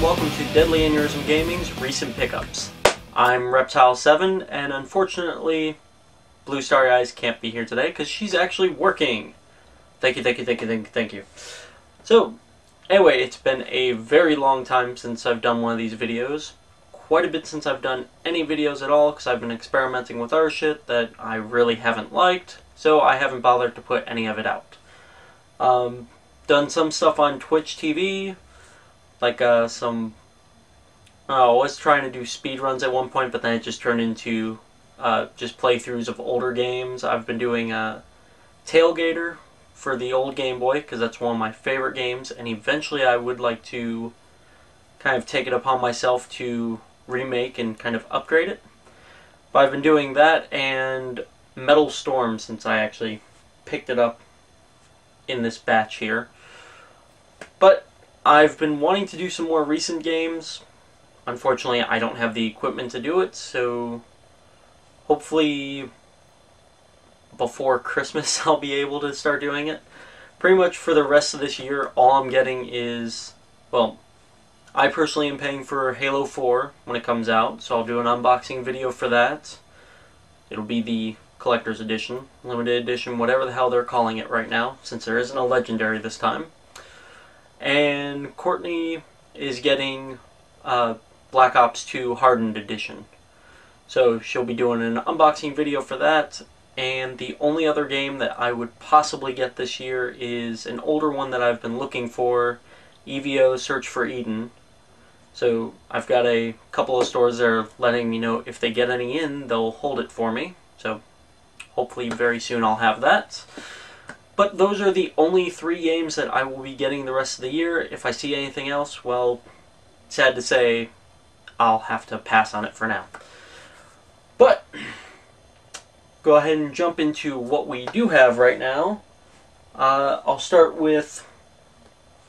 and welcome to Deadly Aneurysm Gaming's Recent Pickups. I'm Reptile7, and unfortunately, Blue Starry Eyes can't be here today because she's actually working. Thank you. So, anyway, it's been a very long time since I've done one of these videos. Quite a bit since I've done any videos at all because I've been experimenting with other shit that I really haven't liked, so I haven't bothered to put any of it out. Done some stuff on Twitch TV. Like I was trying to do speedruns at one point, but then it just turned into just playthroughs of older games. I've been doing Tailgater for the old Game Boy, because that's one of my favorite games, and eventually I would like to kind of take it upon myself to remake and kind of upgrade it. But I've been doing that and Metal Storm since I actually picked it up in this batch here. But I've been wanting to do some more recent games. Unfortunately, I don't have the equipment to do it, so hopefully before Christmas I'll be able to start doing it. Pretty much for the rest of this year, all I'm getting is, well, I personally am paying for Halo 4 when it comes out, so I'll do an unboxing video for that. It'll be the Collector's Edition, Limited Edition, whatever the hell they're calling it right now, since there isn't a Legendary this time. And Courtney is getting Black Ops 2 Hardened Edition. So she'll be doing an unboxing video for that. And the only other game that I would possibly get this year is an older one that I've been looking for, EVO Search for Eden. So I've got a couple of stores that are letting me know if they get any in, they'll hold it for me. So hopefully very soon I'll have that. But those are the only 3 games that I will be getting the rest of the year. If I see anything else, well, sad to say, I'll have to pass on it for now. But go ahead and jump into what we do have right now. I'll start with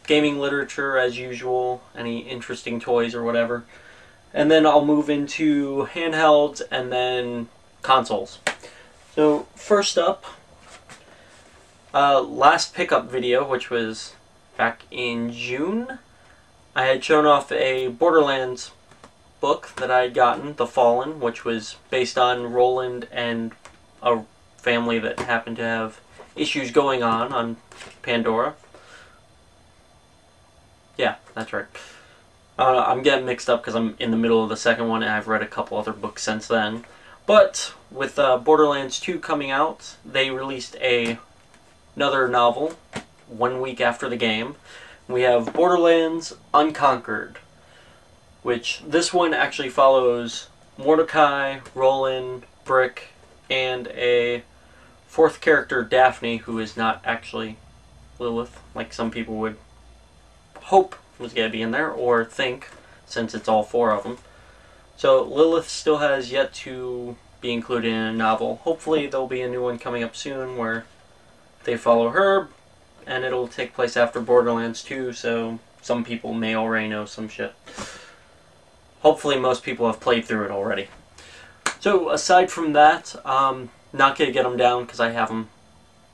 gaming literature as usual, any interesting toys or whatever. And then I'll move into handhelds and then consoles. So first up, last pickup video, which was back in June, I had shown off a Borderlands book that I had gotten, The Fallen, which was based on Roland and a family that happened to have issues going on Pandora. Yeah, that's right. I'm getting mixed up because I'm in the middle of the second one and I've read a couple other books since then. But with Borderlands 2 coming out, they released another novel 1 week after the game. We have Borderlands Unconquered, which this one actually follows Mordecai, Roland, Brick, and a 4th character, Daphne, who is not actually Lilith, like some people would hope was going to be in there, or think, since it's all 4 of them. So Lilith still has yet to be included in a novel. Hopefully there'll be a new one coming up soon where they follow her, and it'll take place after Borderlands 2, so some people may already know some shit. Hopefully most people have played through it already. So aside from that, not going to get them down because I have them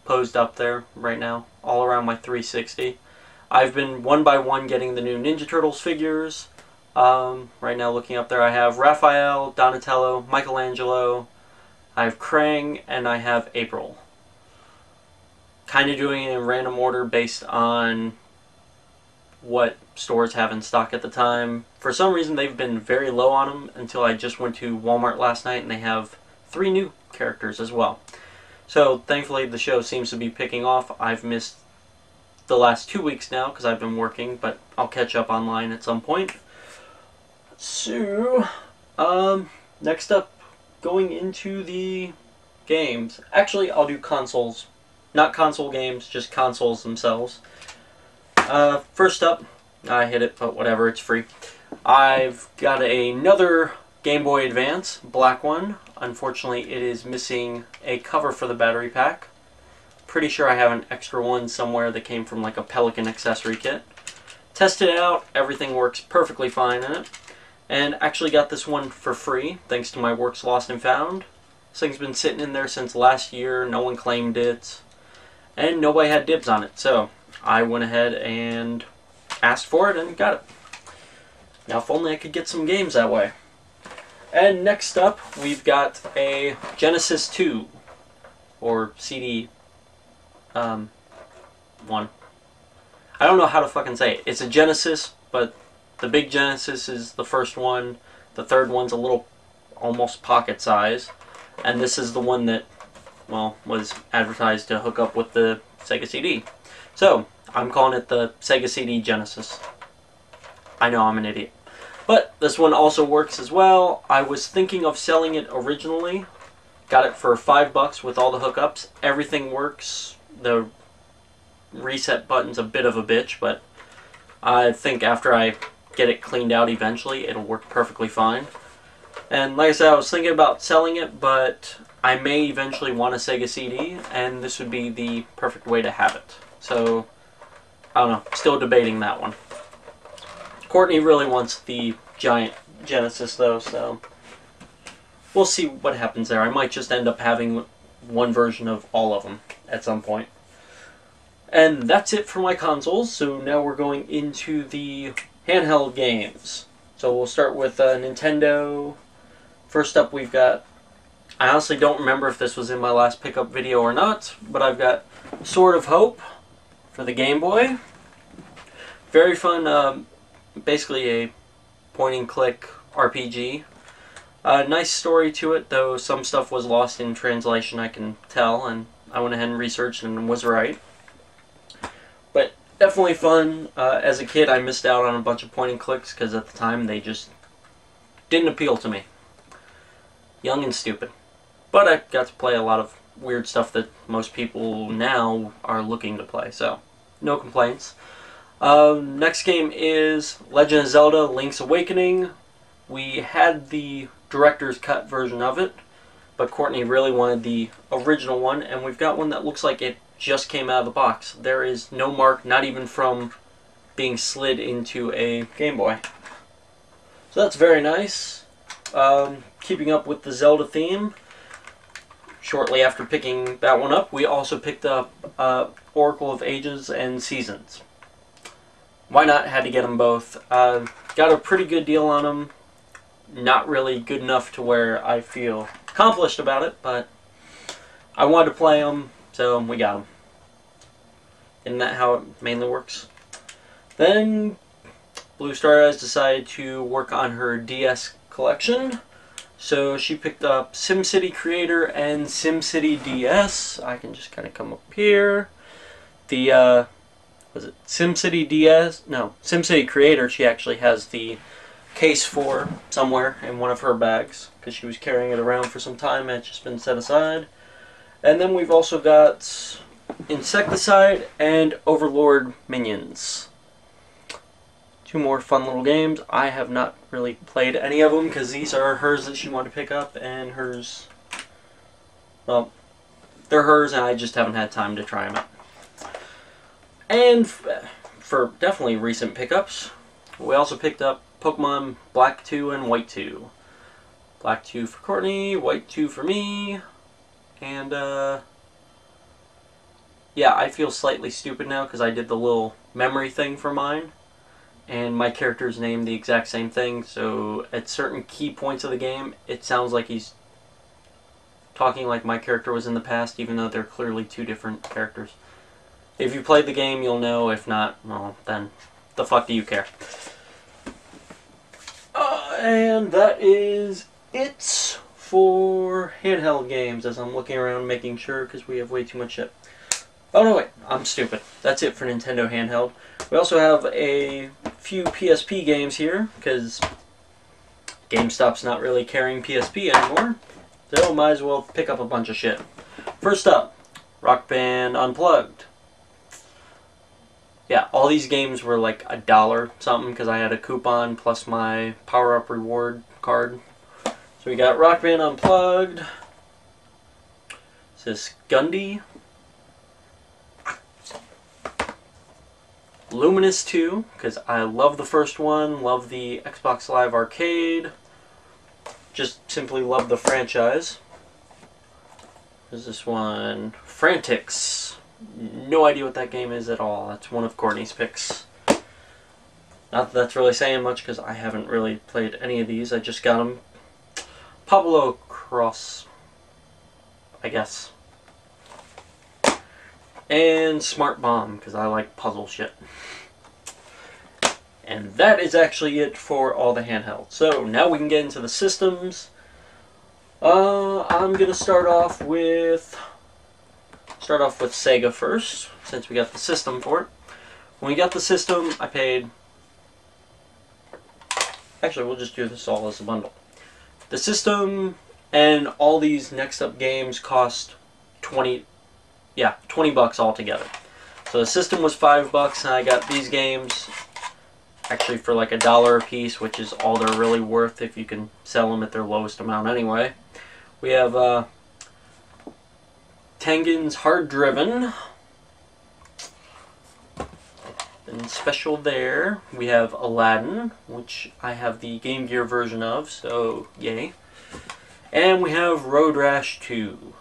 posed up there right now, all around my 360. I've been one by one getting the new Ninja Turtles figures. Right now looking up there I have Raphael, Donatello, Michelangelo, I have Krang, and I have April. Kind of doing it in random order based on what stores have in stock at the time. For some reason they've been very low on them until I just went to Walmart last night and they have 3 new characters as well. So thankfully the show seems to be picking off. I've missed the last 2 weeks now because I've been working, but I'll catch up online at some point. So, next up, going into the games. Actually, I'll do consoles. Not console games, just consoles themselves. First up, I hit it, but whatever, it's free. I've got another Game Boy Advance, black one. Unfortunately, it is missing a cover for the battery pack. Pretty sure I have an extra one somewhere that came from like a Pelican accessory kit. Tested it out, everything works perfectly fine in it. And actually got this one for free, thanks to my Works Lost and Found. This thing's been sitting in there since last year, no one claimed it, and nobody had dibs on it, so I went ahead and asked for it and got it. Now, if only I could get some games that way. And next up, we've got a Genesis 2, or CD 1. I don't know how to fucking say it. It's a Genesis, but the big Genesis is the first one. The third one's a little, almost pocket size. And this is the one that, well, was advertised to hook up with the Sega CD. So, I'm calling it the Sega CD Genesis. I know I'm an idiot. But this one also works as well. I was thinking of selling it originally. Got it for $5 with all the hookups. Everything works. The reset button's a bit of a bitch, but I think after I get it cleaned out eventually, it'll work perfectly fine. And like I said, I was thinking about selling it, but I may eventually want a Sega CD, and this would be the perfect way to have it. So, I don't know. Still debating that one. Courtney really wants the giant Genesis, though, so we'll see what happens there. I might just end up having one version of all of them at some point. And that's it for my consoles, so now we're going into the handheld games. So we'll start with Nintendo. First up, we've got, I honestly don't remember if this was in my last pickup video or not, but I've got Sword of Hope for the Game Boy. Very fun, basically a point-and-click RPG. Nice story to it, though some stuff was lost in translation, I can tell, and I went ahead and researched and was right. But definitely fun. As a kid, I missed out on a bunch of point-and-clicks because at the time they just didn't appeal to me. Young and stupid. But I got to play a lot of weird stuff that most people now are looking to play, so no complaints. Next game is Legend of Zelda Link's Awakening. We had the director's cut version of it, but Courtney really wanted the original one, and we've got one that looks like it just came out of the box. There is no mark, not even from being slid into a Game Boy. So that's very nice. Keeping up with the Zelda theme, shortly after picking that one up, we also picked up Oracle of Ages and Seasons. Why not? Had to get them both. Got a pretty good deal on them. Not really good enough to where I feel accomplished about it, but I wanted to play them, so we got them. Isn't that how it mainly works? Then Blue Star has decided to work on her DS collection. So she picked up SimCity Creator and SimCity DS. I can just kind of come up here. The, was it SimCity DS? No, SimCity Creator she actually has the case for somewhere in one of her bags because she was carrying it around for some time and it's just been set aside. And then we've also got Insecticide and Overlord Minions. Two more fun little games. I have not really played any of them because these are hers that she wanted to pick up, and hers, well, they're hers and I just haven't had time to try them out. And for definitely recent pickups, we also picked up Pokemon Black 2 and White 2. Black 2 for Courtney, White 2 for me, and yeah, I feel slightly stupid now because I did the little memory thing for mine. And my character's named the exact same thing, so at certain key points of the game, it sounds like he's talking like my character was in the past, even though they're clearly two different characters. If you played the game, you'll know. If not, well, then the fuck do you care? And that is it for handheld games, as I'm looking around making sure, because we have way too much shit. Oh no, wait, I'm stupid. That's it for Nintendo handheld. We also have a few PSP games here, because GameStop's not really carrying PSP anymore, so might as well pick up a bunch of shit. First up, Rock Band Unplugged. Yeah, all these games were like $1 something, because I had a coupon plus my power-up reward card. So we got Rock Band Unplugged. This is Gundy. Luminous 2, because I love the first one, love the Xbox Live Arcade, just simply love the franchise. There's this one, Frantics. No idea what that game is at all. That's one of Courtney's picks. Not that that's really saying much because I haven't really played any of these. I just got them. Pablo Cross, I guess. And Smart Bomb because I like puzzle shit. And that is actually it for all the handhelds. So now we can get into the systems. I'm gonna start off with Sega first, since we got the system for it. When we got the system, I paid. Actually, we'll just do this all as a bundle. The system and all these next up games cost $20 altogether. So the system was $5, and I got these games actually for like $1 a piece, which is all they're really worth if you can sell them at their lowest amount anyway. We have Tengen's Hard Driven. And special there, we have Aladdin, which I have the Game Gear version of, so yay. And we have Road Rash 2,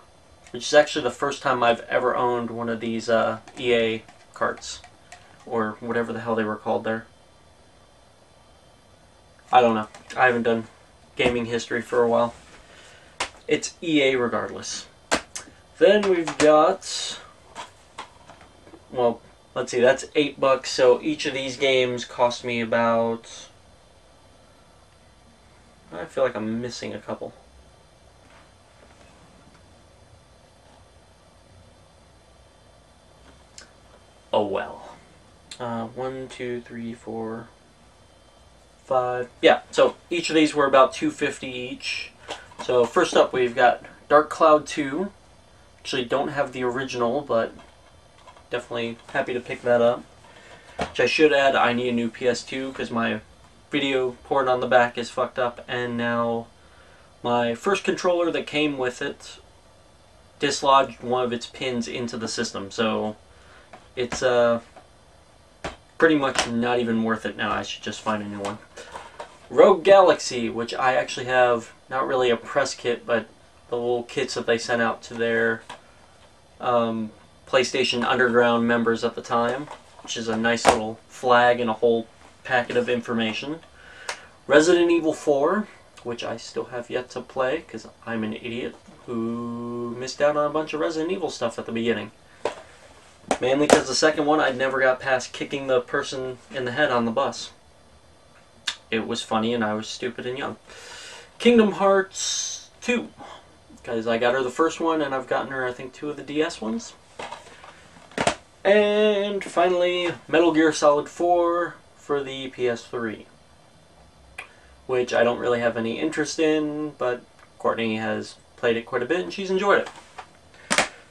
which is actually the first time I've ever owned one of these EA carts, or whatever the hell they were called there. I don't know. I haven't done gaming history for a while. It's EA regardless. Then we've got, well, let's see, that's $8, so each of these games cost me about, I feel like I'm missing a couple. Oh well. 1, 2, 3, 4, 5. Yeah, so each of these were about $2.50 each. So first up we've got Dark Cloud 2. Actually don't have the original, but definitely happy to pick that up. Which I should add, I need a new PS2 because my video port on the back is fucked up, and now my first controller that came with it dislodged one of its pins into the system, so it's pretty much not even worth it now. I should just find a new one. Rogue Galaxy, which I actually have, not really a press kit, but the little kits that they sent out to their PlayStation Underground members at the time, which is a nice little flag and a whole packet of information. Resident Evil 4, which I still have yet to play because I'm an idiot who missed out on a bunch of Resident Evil stuff at the beginning. Mainly because the second one I never got past kicking the person in the head on the bus. It was funny and I was stupid and young. Kingdom Hearts 2, because I got her the first one and I've gotten her I think 2 of the DS ones. And finally Metal Gear Solid 4 for the PS3, which I don't really have any interest in, but Courtney has played it quite a bit and she's enjoyed it.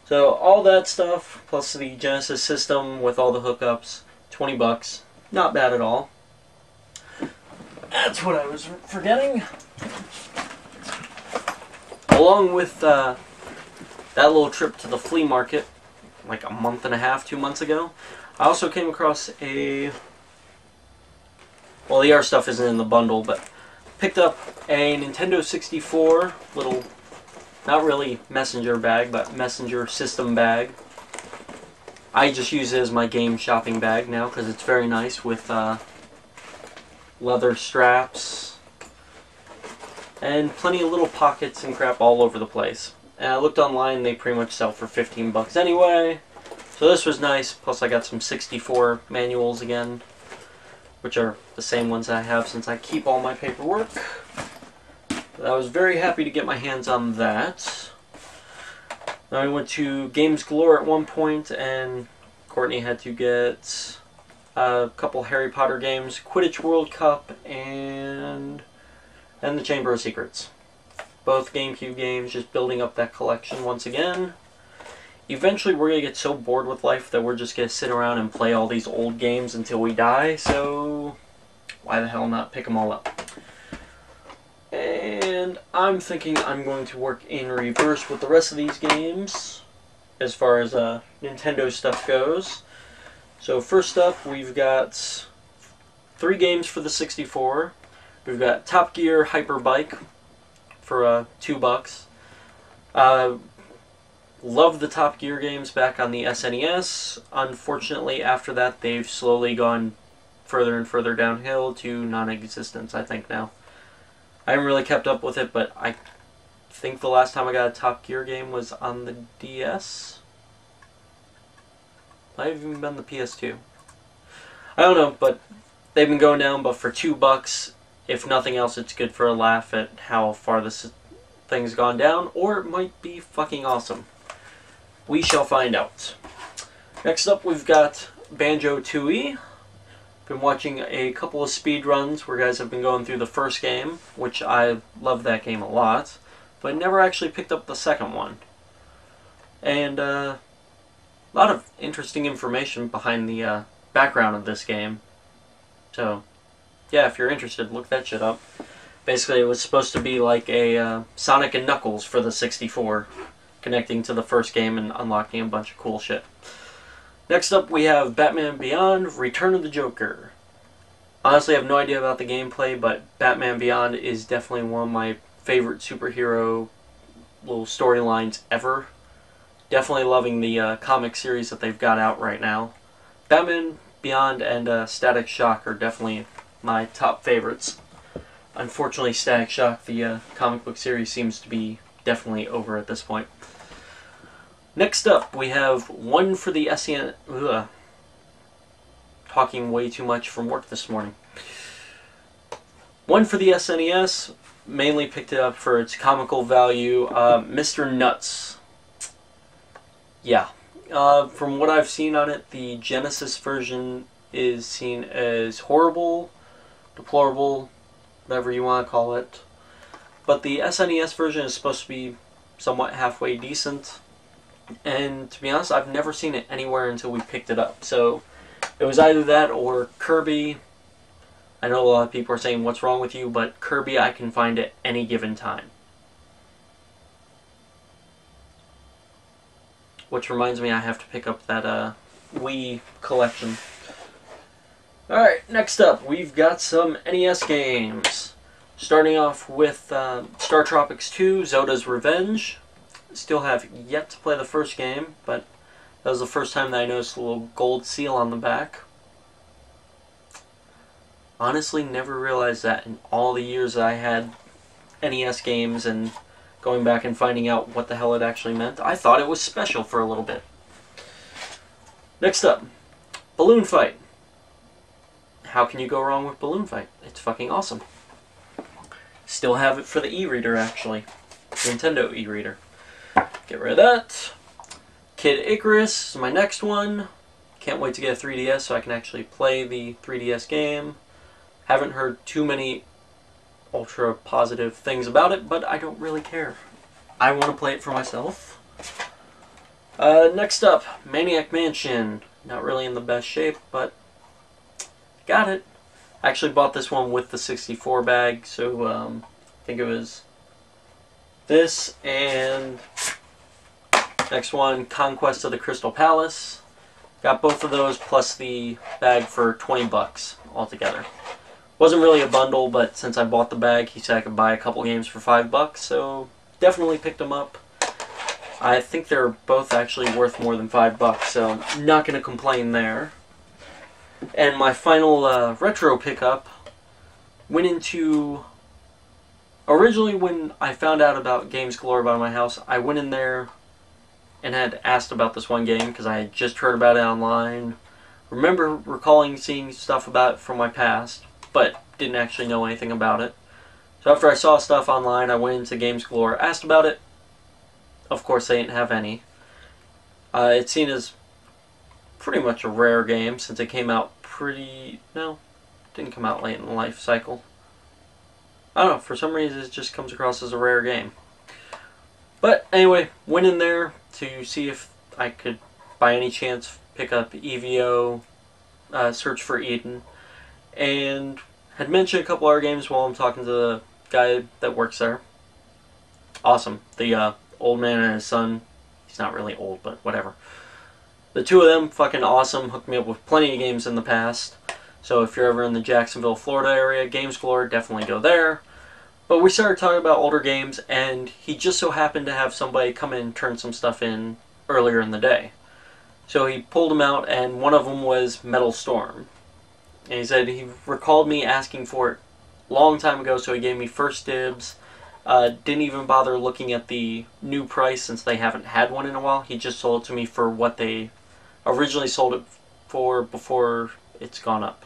So all that stuff, plus the Genesis system with all the hookups, $20. Not bad at all. That's what I was forgetting. Along with that little trip to the flea market, like a month and a half, 2 months ago, I also came across a, well, the R stuff isn't in the bundle, but picked up a Nintendo 64 little, not really messenger bag, but messenger system bag. I just use it as my game shopping bag now because it's very nice with leather straps and plenty of little pockets and crap all over the place. And I looked online, they pretty much sell for $15 anyway. So this was nice, plus I got some 64 manuals again, which are the same ones I have since I keep all my paperwork. I was very happy to get my hands on that. Then I went to Games Galore at one point, and Courtney had to get a couple Harry Potter games, Quidditch World Cup, and the Chamber of Secrets. Both GameCube games, just building up that collection once again. Eventually we're going to get so bored with life that we're just going to sit around and play all these old games until we die, so why the hell not pick them all up? And I'm thinking I'm going to work in reverse with the rest of these games as far as Nintendo stuff goes. So first up, we've got 3 games for the 64. We've got Top Gear Hyper Bike for $2. Love the Top Gear games back on the SNES. Unfortunately, after that, they've slowly gone further and further downhill to non-existence, I think, now. I haven't really kept up with it, but I think the last time I got a Top Gear game was on the DS. Might have even been the PS2. I don't know, but they've been going down, but for $2, if nothing else, it's good for a laugh at how far this thing's gone down, or it might be fucking awesome. We shall find out. Next up, we've got Banjo-Tooie. Been watching a couple of speed runs where guys have been going through the first game, which I love that game a lot, but never actually picked up the second one. And a lot of interesting information behind the background of this game. So, yeah, if you're interested, look that shit up. Basically, it was supposed to be like a Sonic and Knuckles for the 64, connecting to the first game and unlocking a bunch of cool shit. Next up, we have Batman Beyond: Return of the Joker. Honestly, I have no idea about the gameplay, but Batman Beyond is definitely one of my favorite superhero little storylines ever. Definitely loving the comic series that they've got out right now. Batman Beyond and Static Shock are definitely my top favorites. Unfortunately, Static Shock, the comic book series, seems to be definitely over at this point. Next up, we have one for the SN... Talking way too much from work this morning. One for the SNES, mainly picked it up for its comical value, Mr. Nuts. Yeah. From what I've seen on it, the Genesis version is seen as horrible, deplorable, whatever you want to call it. But the SNES version is supposed to be somewhat halfway decent. And to be honest, I've never seen it anywhere until we picked it up. So it was either that or Kirby. I know a lot of people are saying, what's wrong with you? But Kirby I can find at any given time. Which reminds me, I have to pick up that Wii collection. Alright, next up, we've got some NES games. Starting off with Star Tropics 2, Zoda's Revenge. Still have yet to play the first game, but that was the first time that I noticed a little gold seal on the back. Honestly, never realized that in all the years that I had NES games and going back and finding out what the hell it actually meant. I thought it was special for a little bit. Next up, Balloon Fight. How can you go wrong with Balloon Fight? It's fucking awesome. Still have it for the e-reader, actually. Nintendo e-reader. Get rid of that. Kid Icarus is my next one. Can't wait to get a 3DS so I can actually play the 3DS game. Haven't heard too many ultra positive things about it, but I don't really care. I want to play it for myself. Next up, Maniac Mansion. Not really in the best shape, but got it. I actually bought this one with the 64 bag, so I think it was this and next one, Conquest of the Crystal Palace. Got both of those plus the bag for $20 altogether. Wasn't really a bundle, but since I bought the bag, he said I could buy a couple games for $5, so definitely picked them up. I think they're both actually worth more than $5, so not going to complain there. And my final retro pickup went into... Originally, when I found out about Games Galore by my house, I went in there and had asked about this one game because I had just heard about it online. Remember recalling seeing stuff about it from my past, but didn't actually know anything about it. So after I saw stuff online, I went into Games Galore, asked about it. Of course, they didn't have any. It's seen as pretty much a rare game since it came out didn't come out late in the life cycle. I don't know, for some reason it just comes across as a rare game. But anyway, went in there to see if I could by any chance pick up EVO, Search for Eden, and had mentioned a couple other games while I'm talking to the guy that works there. Awesome. The old man and his son, he's not really old, but whatever. The two of them, fucking awesome, hooked me up with plenty of games in the past. So if you're ever in the Jacksonville, Florida area, Games Galore, definitely go there. But we started talking about older games, and he just so happened to have somebody come in and turn some stuff in earlier in the day. So he pulled them out, and one of them was Metal Storm. And he said he recalled me asking for it a long time ago, so he gave me first dibs. Didn't even bother looking at the new price since they haven't had one in a while. He just sold it to me for what they originally sold it for before it's gone up.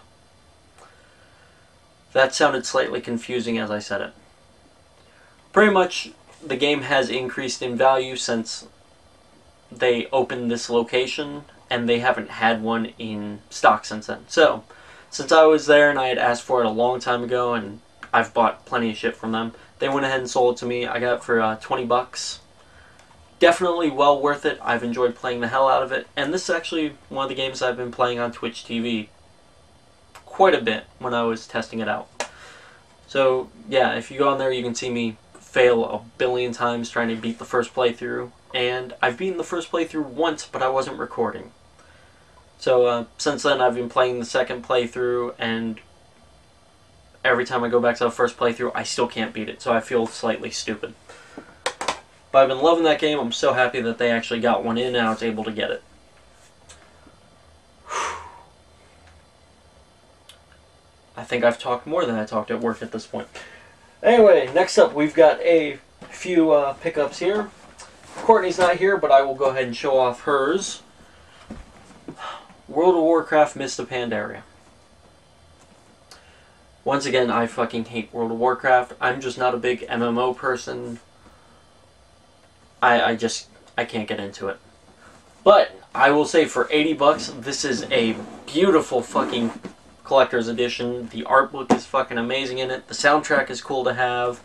That sounded slightly confusing as I said it. Pretty much, the game has increased in value since they opened this location, and they haven't had one in stock since then. So, since I was there and I had asked for it a long time ago, and I've bought plenty of shit from them, they went ahead and sold it to me. I got it for 20 bucks. Definitely well worth it. I've enjoyed playing the hell out of it, and this is actually one of the games I've been playing on Twitch TV quite a bit when I was testing it out. So, yeah, if you go on there, you can see me fail a billion times trying to beat the first playthrough. And I've beaten the first playthrough once, but I wasn't recording. So, since then, I've been playing the second playthrough, and every time I go back to the first playthrough, I still can't beat it, so I feel slightly stupid. But I've been loving that game. I'm so happy that they actually got one in, and I was able to get it. I think I've talked more than I talked at work at this point. Anyway, next up, we've got a few pickups here. Courtney's not here, but I will go ahead and show off hers. World of Warcraft Mists of Pandaria. Once again, I fucking hate World of Warcraft. I'm just not a big MMO person. I can't get into it. But I will say for 80 bucks, this is a beautiful fucking collector's edition. The art book is fucking amazing in it. The soundtrack is cool to have.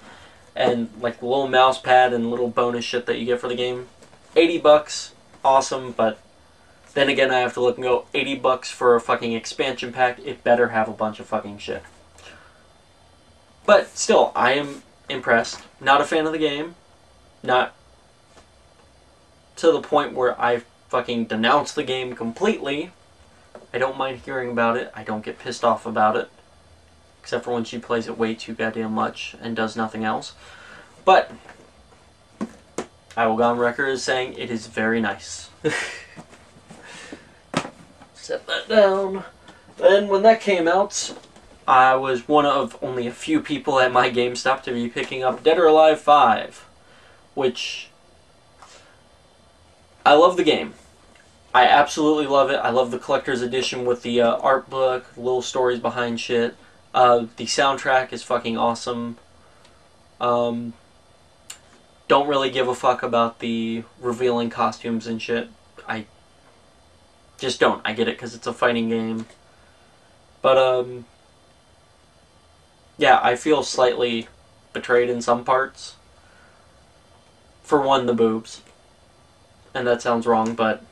And like the little mouse pad and little bonus shit that you get for the game. 80 bucks, awesome, but then again I have to look and go, 80 bucks for a fucking expansion pack, it better have a bunch of fucking shit. But still, I am impressed. Not a fan of the game. Not to the point where I fucking denounce the game completely. I don't mind hearing about it. I don't get pissed off about it. Except for when she plays it way too goddamn much and does nothing else. But I will go on record as saying it is very nice. Set that down. Then when that came out, I was one of only a few people at my GameStop to be picking up Dead or Alive 5. Which, I love the game. I absolutely love it. I love the collector's edition with the art book, little stories behind shit. The soundtrack is fucking awesome. Don't really give a fuck about the revealing costumes and shit. I just don't. I get it because it's a fighting game. But, yeah, I feel slightly betrayed in some parts. For one, the boobs. And that sounds wrong, but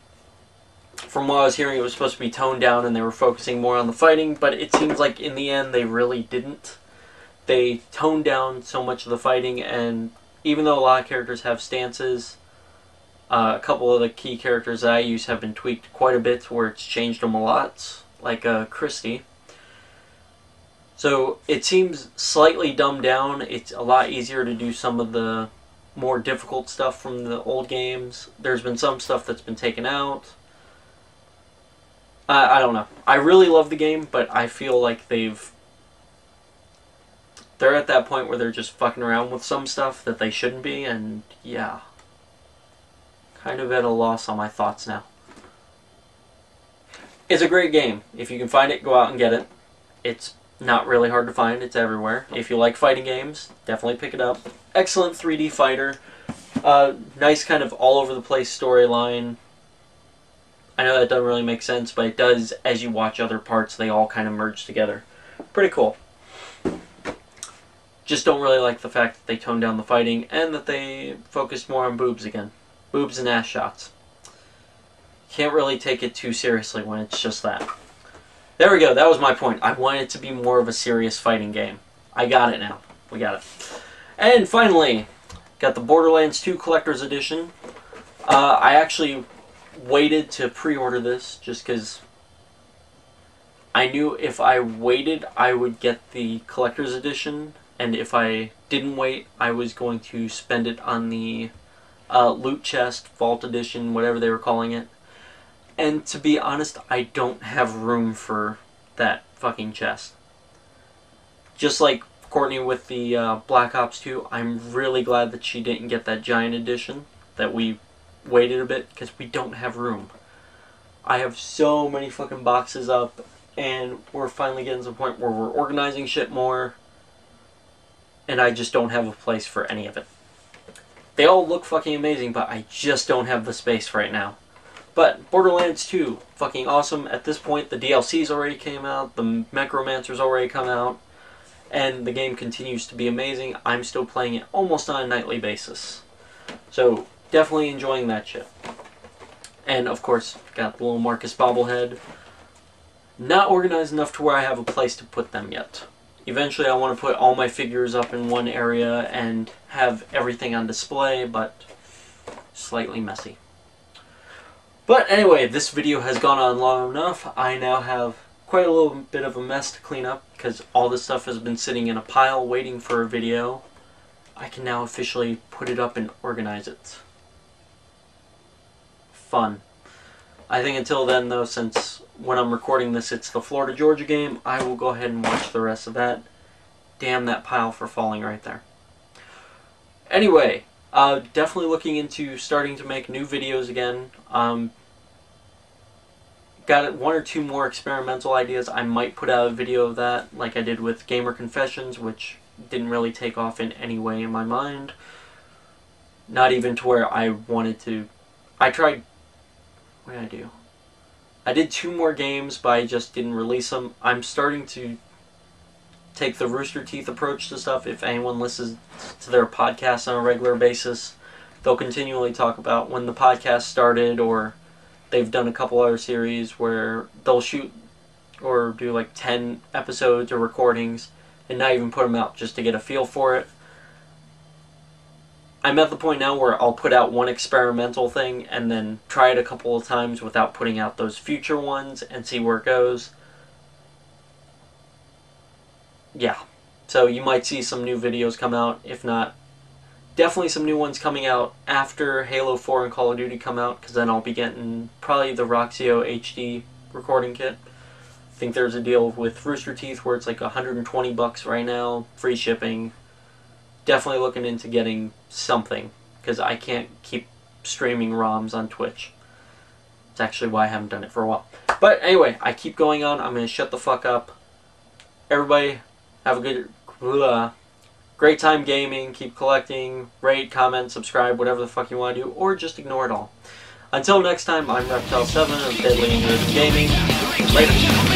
from what I was hearing, it was supposed to be toned down and they were focusing more on the fighting, but it seems like in the end they really didn't. They toned down so much of the fighting, and even though a lot of characters have stances, a couple of the key characters that I use have been tweaked quite a bit where it's changed them a lot, like Christy. So it seems slightly dumbed down. It's a lot easier to do some of the more difficult stuff from the old games. There's been some stuff that's been taken out. I don't know. I really love the game, but I feel like they're at that point where they're just fucking around with some stuff that they shouldn't be, and yeah. Kind of at a loss on my thoughts now. It's a great game. If you can find it, go out and get it. It's not really hard to find. It's everywhere. If you like fighting games, definitely pick it up. Excellent 3D fighter. Nice kind of all over the place storyline. I know that doesn't really make sense, but it does as you watch other parts. They all kind of merge together. Pretty cool. Just don't really like the fact that they toned down the fighting and that they focused more on boobs again. Boobs and ass shots. Can't really take it too seriously when it's just that. There we go. That was my point. I want it to be more of a serious fighting game. I got it now. We got it. And finally, got the Borderlands 2 Collector's Edition. I actually waited to pre-order this just because I knew if I waited I would get the collector's edition, and if I didn't wait I was going to spend it on the loot chest, vault edition, whatever they were calling it. And to be honest, I don't have room for that fucking chest. Just like Courtney with the Black Ops 2, I'm really glad that she didn't get that giant edition, that we waited a bit, because we don't have room. I have so many fucking boxes up, and we're finally getting to the point where we're organizing shit more, and I just don't have a place for any of it. They all look fucking amazing, but I just don't have the space right now. But Borderlands 2, fucking awesome. At this point, the DLCs already came out, the Necromancer's already come out, and the game continues to be amazing. I'm still playing it almost on a nightly basis. So, definitely enjoying that shit. And, of course, got the little Marcus bobblehead. Not organized enough to where I have a place to put them yet. Eventually, I want to put all my figures up in one area and have everything on display, but slightly messy. But anyway, this video has gone on long enough. I now have quite a little bit of a mess to clean up because all this stuff has been sitting in a pile waiting for a video. I can now officially put it up and organize it. Fun. I think until then, though, since when I'm recording this it's the Florida-Georgia game, I will go ahead and watch the rest of that. Damn that pile for falling right there. Anyway, definitely looking into starting to make new videos again. Got one or two more experimental ideas. I might put out a video of that, like I did with Gamer Confessions, which didn't really take off in any way in my mind. Not even to where I wanted to. I tried. What did I do? I did 2 more games, but I just didn't release them. I'm starting to take the Rooster Teeth approach to stuff. If anyone listens to their podcasts on a regular basis, they'll continually talk about when the podcast started, or they've done a couple other series where they'll shoot or do like 10 episodes or recordings and not even put them out just to get a feel for it. I'm at the point now where I'll put out one experimental thing and then try it a couple of times without putting out those future ones and see where it goes. Yeah, so you might see some new videos come out. If not, definitely some new ones coming out after Halo 4 and Call of Duty come out, because then I'll be getting probably the Roxio HD recording kit. I think there's a deal with Rooster Teeth where it's like $120 right now, free shipping. Definitely looking into getting something, because I can't keep streaming ROMs on Twitch. It's actually why I haven't done it for a while. But anyway, I keep going on. I'm going to shut the fuck up. Everybody, have a good, great time gaming. Keep collecting. Rate, comment, subscribe, whatever the fuck you want to do, or just ignore it all. Until next time, I'm Reptile7 of Deadly and Gaming. Later.